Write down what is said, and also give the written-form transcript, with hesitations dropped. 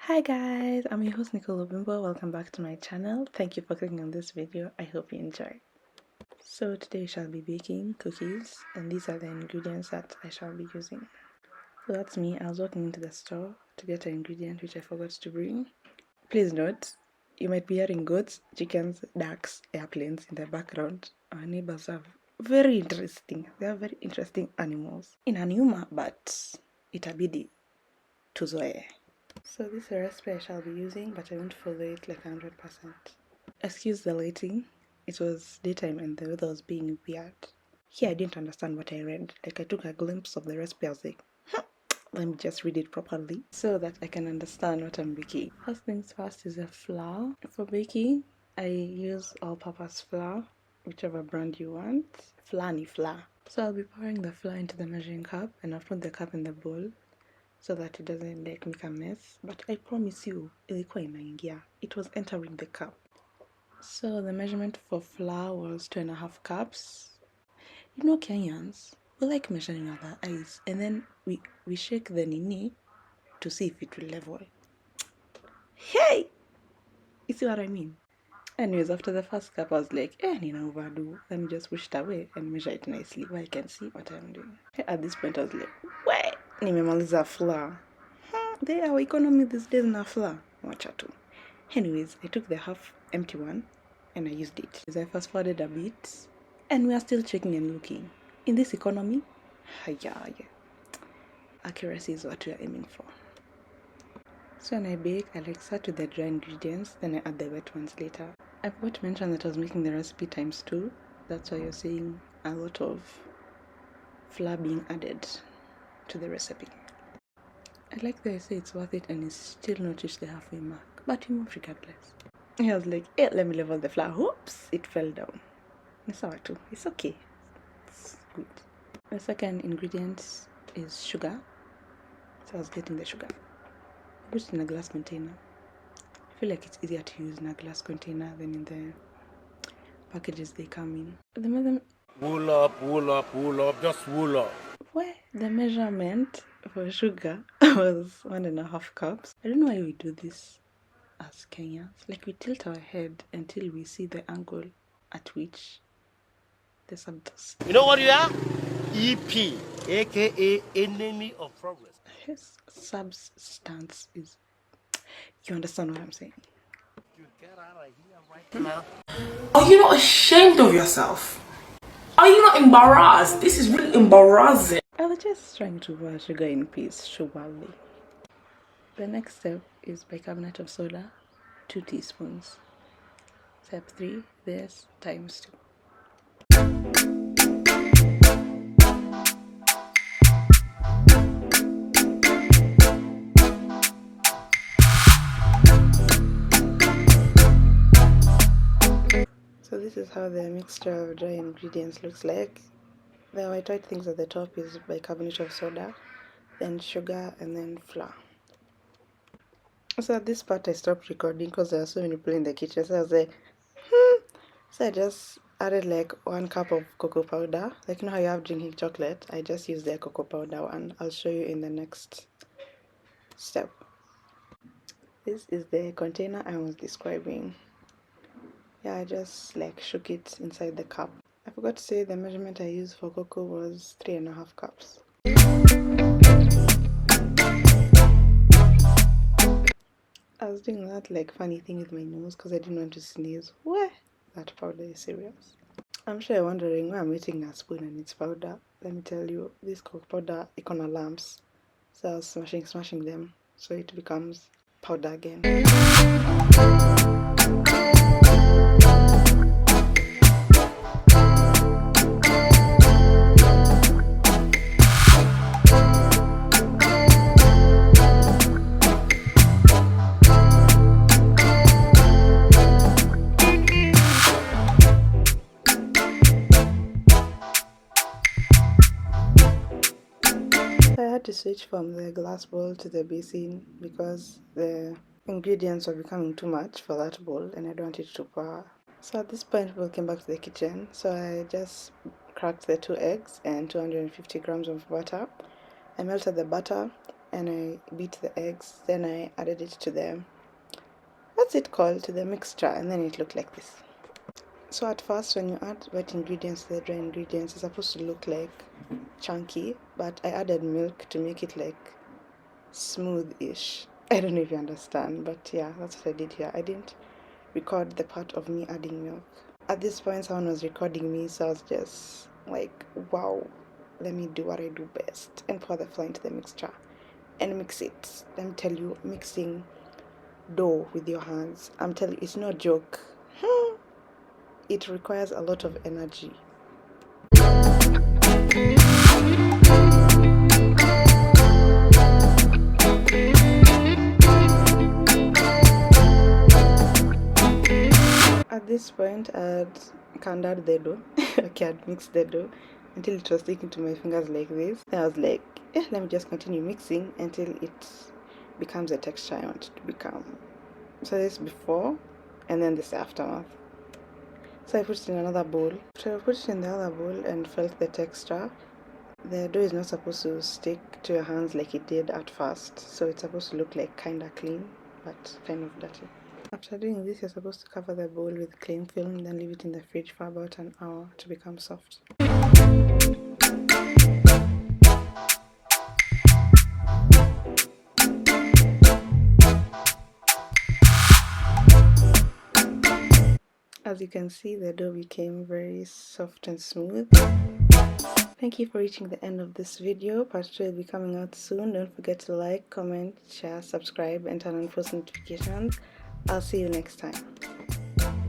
Hi guys, I'm your host Nicole Obimbo. Welcome back to my channel. Thank you for clicking on this video. I hope you enjoy. So today we shall be baking cookies and these are the ingredients that I shall be using. So that's me. I was walking into the store to get an ingredient which I forgot to bring. Please note, you might be hearing goats, chickens, ducks, airplanes in the background. Our neighbors are very interesting. They are very interesting animals. Inaniuma, but itabidi tuzoe. So this is a recipe I shall be using, but I won't follow it like 100%. Excuse the lighting. It was daytime and the weather was being weird. Here I didn't understand what I read. Like I took a glimpse of the recipe, I was like, let me just read it properly so that I can understand what I'm baking. First things first is a flour. For baking, I use all-purpose flour, whichever brand you want. Flour. So I'll be pouring the flour into the measuring cup and I'll put the cup in the bowl so that it doesn't like make a mess, but I promise you ilikuwa inaingia. It was entering the cup. So the measurement for flour was 2.5 cups. You know, Kenyans, we like measuring our eyes and then we shake the nini to see if it will level. Hey, you see what I mean? Anyways, after the first cup, I was like, nina overdo. Let me just push it away and measure it nicely where I can see what I'm doing. At this point, I was like, wait, nimemaliza flour. Our economy these days na flour. Wacha tu. Anyways, I took the half empty one and I used it. As I fast forwarded a bit, and we are still checking and looking. In this economy, yeah. Accuracy is what we are aiming for. So when I bake, I like start with the dry ingredients, then I add the wet ones later. I forgot to mention that I was making the recipe times 2. That's why you're seeing a lot of flour being added to the recipe. I like that I say it's worth it and it's still not reached the halfway mark, but you move regardless. I was like, let me level the flour. Oops, it fell down. It's sour too. It's okay. It's good. The second ingredient is sugar. So I was getting the sugar. I put it in a glass container. I feel like it's easier to use in a glass container than in the packages they come in. Wool up, just wool up. Where the measurement for sugar was 1.5 cups. I don't know why we do this as Kenyans. Like we tilt our head until we see the angle at which the substance. You know what you are? EP, aka enemy of progress. His substance is. You understand what I'm saying? You get out of here right now. Are you not ashamed of yourself? Are you not embarrassed? This is really embarrassing. I was just trying to pour sugar in peace, surely. The next step is bicarbonate of soda, 2 teaspoons. Step 3, this times 2. So this is how the mixture of dry ingredients looks like. The white things at the top is bicarbonate of soda, then sugar, and then flour. So at this part I stopped recording because there are so many people in the kitchen, so I was like, So I just added like 1 cup of cocoa powder. Like, you know how you have drinking chocolate? I just used the cocoa powder one. I'll show you in the next step. This is the container I was describing. Yeah, I just like shook it inside the cup. I forgot to say the measurement I used for cocoa was 3.5 cups. I was doing that like funny thing with my nose because I didn't want to sneeze. What? That powder is serious. I'm sure you're wondering why I'm eating a spoon and it's powder. Let me tell you, this cocoa powder icona lamps. So I was smashing them so it becomes powder again. To switch from the glass bowl to the basin because the ingredients were becoming too much for that bowl and I don't want it to pour. So at this point we came back to the kitchen, so I just cracked the 2 eggs and 250 grams of butter. I melted the butter and I beat the eggs. Then I added it to the, what's it called, to the mixture, and then it looked like this. So at first, when you add wet ingredients to the dry ingredients, it's supposed to look like chunky, but I added milk to make it like smooth-ish. I don't know if you understand, but yeah, that's what I did here. I didn't record the part of me adding milk. At this point, someone was recording me, so I was just like, wow, let me do what I do best and pour the flour into the mixture and mix it. Let me tell you, mixing dough with your hands, I'm telling you, it's no joke. It requires a lot of energy. At this point, I'd canned the dough. Okay, I'd mixed the dough until it was sticking to my fingers like this. Then I was like, let me just continue mixing until it becomes the texture I want it to become. So this before, and then this aftermath. So I put it in another bowl. So I put it in the other bowl and felt the texture. The dough is not supposed to stick to your hands like it did at first. So it's supposed to look like kinda clean, but kind of dirty. After doing this, you're supposed to cover the bowl with cling film, then leave it in the fridge for about an hour to become soft. As you can see, the dough became very soft and smooth. Thank you for reaching the end of this video. Part 2 will be coming out soon. Don't forget to like, comment, share, subscribe, and turn on post notifications. I'll see you next time.